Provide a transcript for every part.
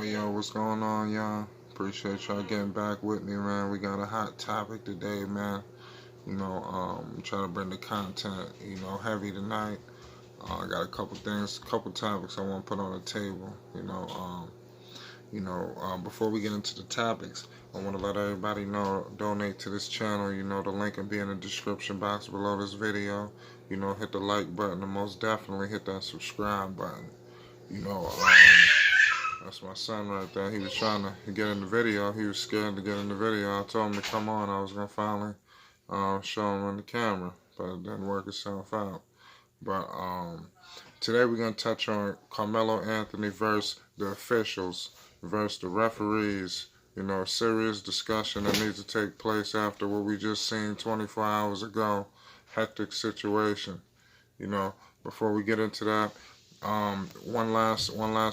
Yo, what's going on, y'all? Appreciate y'all getting back with me, man. We got a hot topic today, man. Trying to bring the content, heavy tonight. I got a couple things, couple topics I want to put on the table. Before we get into the topics, I want to let everybody know, donate to this channel. The link will be in the description box below this video. Hit the like button and most definitely hit that subscribe button. You know, um, That's my son right there. He was trying to get in the video. He was scared to get in the video. I told him to come on. I was going to finally show him on the camera, but it didn't work itself out. But today we're going to touch on Carmelo Anthony versus the officials versus the referees. Serious discussion that needs to take place after what we just seen 24 hours ago. Hectic situation. Before we get into that, one last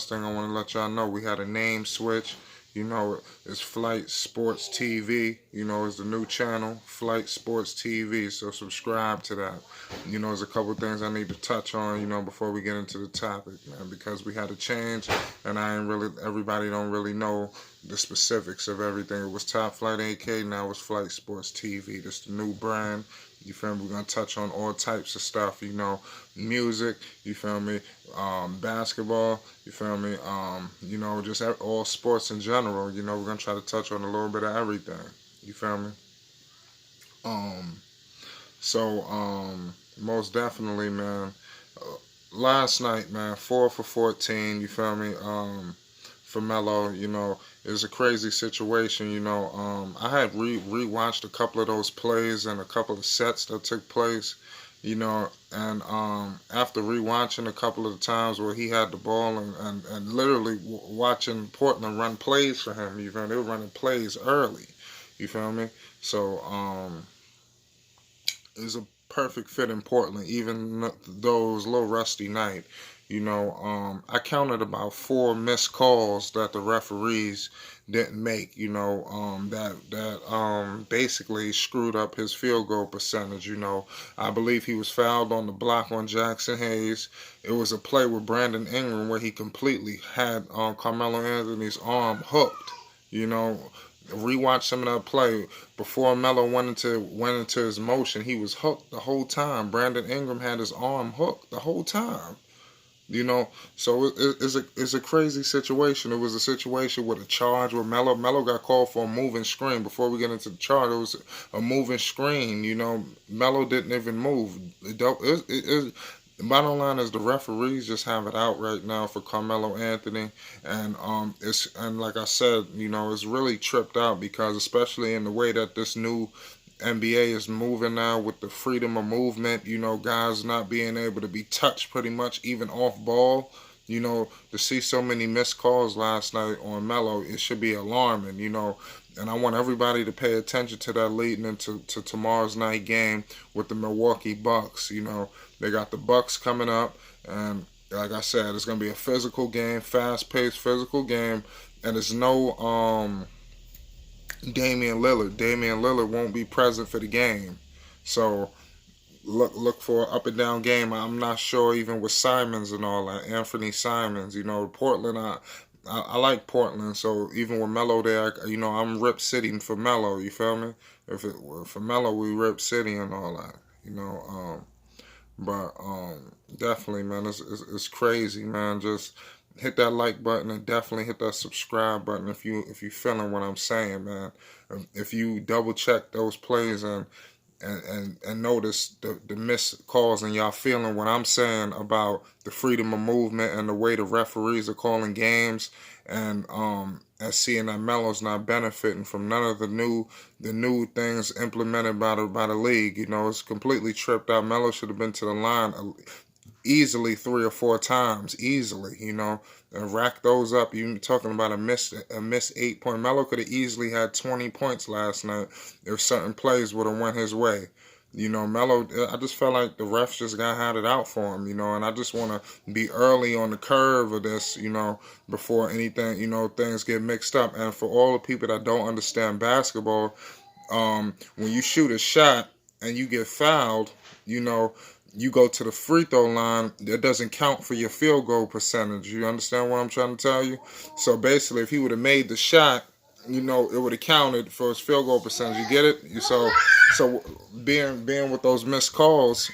thing I want to let y'all know. We had a name switch. It's Flight Sports TV. It's the new channel, Flight Sports TV. So subscribe to that. There's a couple things I need to touch on, before we get into the topic, man, because we had a change, and everybody don't really know the specifics of everything. It was Top Flight AK, now it's Flight Sports TV. This the new brand. You feel me? We're going to touch on all types of stuff, music, you feel me? Basketball, you feel me? Just all sports in general, we're going to try to touch on a little bit of everything, you feel me? Um, Most definitely, man, last night, man, 4 for 14, you feel me? For Melo, it was a crazy situation. I had rewatched a couple of those plays and a couple of sets that took place, and after rewatching a couple of the times where he had the ball and literally watching Portland run plays for him, you feel me? They were running plays early, you feel me? So, it was a perfect fit in Portland, even though it was a little rusty night. I counted about 4 missed calls that the referees didn't make. That basically screwed up his field goal percentage. I believe he was fouled on the block on Jackson Hayes. It was a play with Brandon Ingram where he completely had Carmelo Anthony's arm hooked. Rewatch some of that play before Melo went into his motion. He was hooked the whole time. Brandon Ingram had his arm hooked the whole time. So it's a crazy situation. It was a situation with a charge where Melo got called for a moving screen. Before we get into the charge, it was a moving screen. Melo didn't even move. The bottom line is the referees just have it out right now for Carmelo Anthony, and like I said, it's really tripped out because especially in the way that this new NBA is moving now with the freedom of movement, guys not being able to be touched pretty much even off ball. To see so many missed calls last night on Melo, it should be alarming, and I want everybody to pay attention to that leading into tomorrow's night game with the Milwaukee Bucks. They got the Bucks coming up, and like I said, it's gonna be a physical game, fast-paced physical game, and it's no Damian Lillard. Damian Lillard won't be present for the game, so look for an up and down game. I'm not sure even with Simons and all that. Anthony Simons, Portland. I like Portland, so even with Melo there, I'm rip sitting for Melo. You feel me? If it were for Melo, we rip city and all that. But definitely, man, it's crazy, man. Just hit that like button and definitely hit that subscribe button if you feeling what I'm saying, man. If you double check those plays and notice the missed calls and y'all feeling what I'm saying about the freedom of movement and the way the referees are calling games and seeing that Melo's not benefiting from none of the new things implemented by the league. It's completely tripped out. Melo should have been to the line easily 3 or 4 times, easily, and rack those up. You talking about a missed 8-point. Melo could have easily had 20 points last night if certain plays would have went his way. Melo, I just felt like the refs just had it out for him, and I just want to be early on the curve of this, before anything, things get mixed up. And for all the people that don't understand basketball, when you shoot a shot and you get fouled, you go to the free throw line, that doesn't count for your field goal percentage. You understand what I'm trying to tell you? So basically, if he would have made the shot, it would have counted for his field goal percentage. You get it? So being with those missed calls,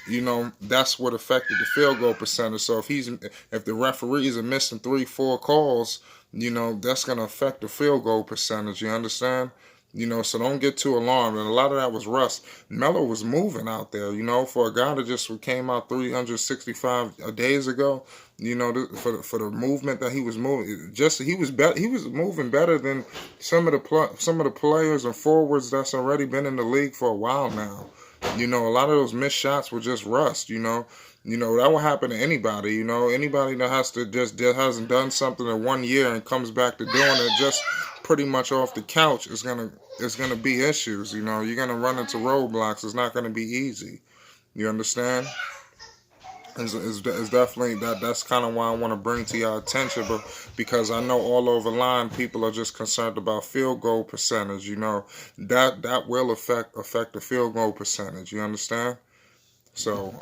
that's what affected the field goal percentage. So if the referees are missing 3, 4 calls, that's gonna affect the field goal percentage. You understand? So don't get too alarmed. And a lot of that was rust. Melo was moving out there, for a guy that just came out 365 days ago. For the movement that he was moving, he was moving better than some of the players and forwards that's already been in the league for a while now. A lot of those missed shots were just rust. That will happen to anybody. Anybody that that hasn't done something in 1 year and comes back to doing it just pretty much off the couch is gonna be issues. You're gonna run into roadblocks. It's not gonna be easy. You understand? It's definitely that's kind of why I want to bring to your attention, but because I know all over the line people are just concerned about field goal percentage. That will affect the field goal percentage. You understand? So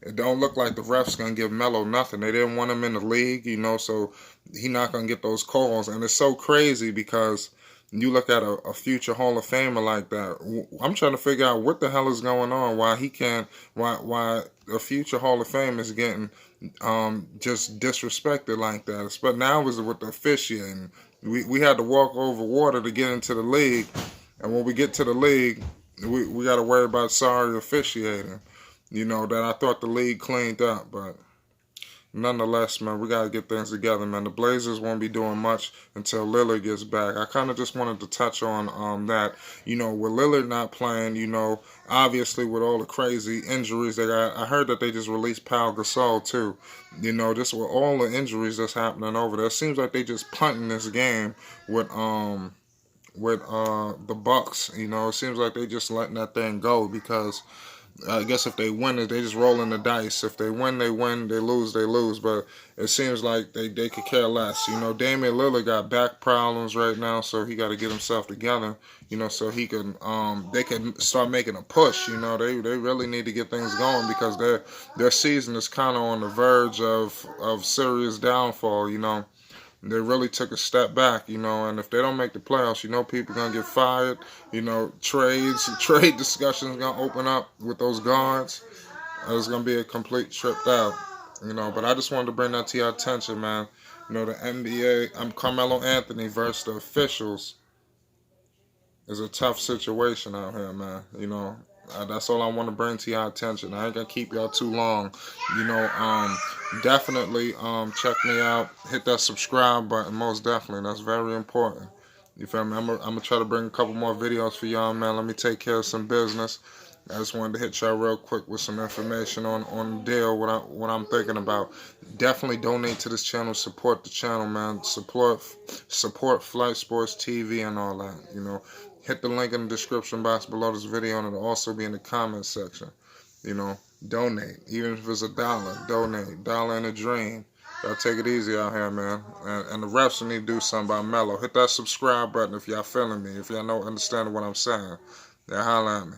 it don't look like the refs gonna give Melo nothing. They didn't want him in the league, so he not gonna get those calls. And it's so crazy because you look at a future Hall of Famer like that. I'm trying to figure out what the hell is going on. Why he can't? Why a future Hall of Fame is getting just disrespected like that? But now is with the officiating. We had to walk over water to get into the league, and when we get to the league, we got to worry about sorry officiating. That I thought the league cleaned up, but nonetheless, man, we got to get things together, man. The Blazers won't be doing much until Lillard gets back. I kind of just wanted to touch on that. With Lillard not playing, obviously with all the crazy injuries they got, I heard that they just released Pau Gasol too. Just with all the injuries that's happening over there, it seems like they just punting this game with the Bucks. It seems like they just letting that thing go because I guess if they win it, they just rolling the dice. If they win, they win. They lose, they lose. But it seems like they could care less. Damian Lillard got back problems right now, so he got to get himself together. So he can they can start making a push. They really need to get things going because their season is kind of on the verge of serious downfall. They really took a step back, and if they don't make the playoffs, people gonna get fired. Trade discussions gonna open up with those guards. It's gonna be a complete tripped out, But I just wanted to bring that to your attention, man. The NBA, Carmelo Anthony versus the officials is a tough situation out here, man. That's all I want to bring to your attention. I ain't gonna keep y'all too long. Definitely check me out. Hit that subscribe button. Most definitely, that's very important. You feel me? I'm gonna try to bring a couple more videos for y'all, man. Let me take care of some business. I just wanted to hit y'all real quick with some information on the deal. What I'm thinking about. Definitely donate to this channel. Support the channel, man. Support Flight Sports TV and all that. Hit the link in the description box below this video, and it'll also be in the comment section. Donate. Even if it's $1, donate. Dollar in a dream. Y'all take it easy out here, man. And the refs need to do something about Melo. Hit that subscribe button if y'all feeling me. If y'all know understanding what I'm saying. Y'all holla at me.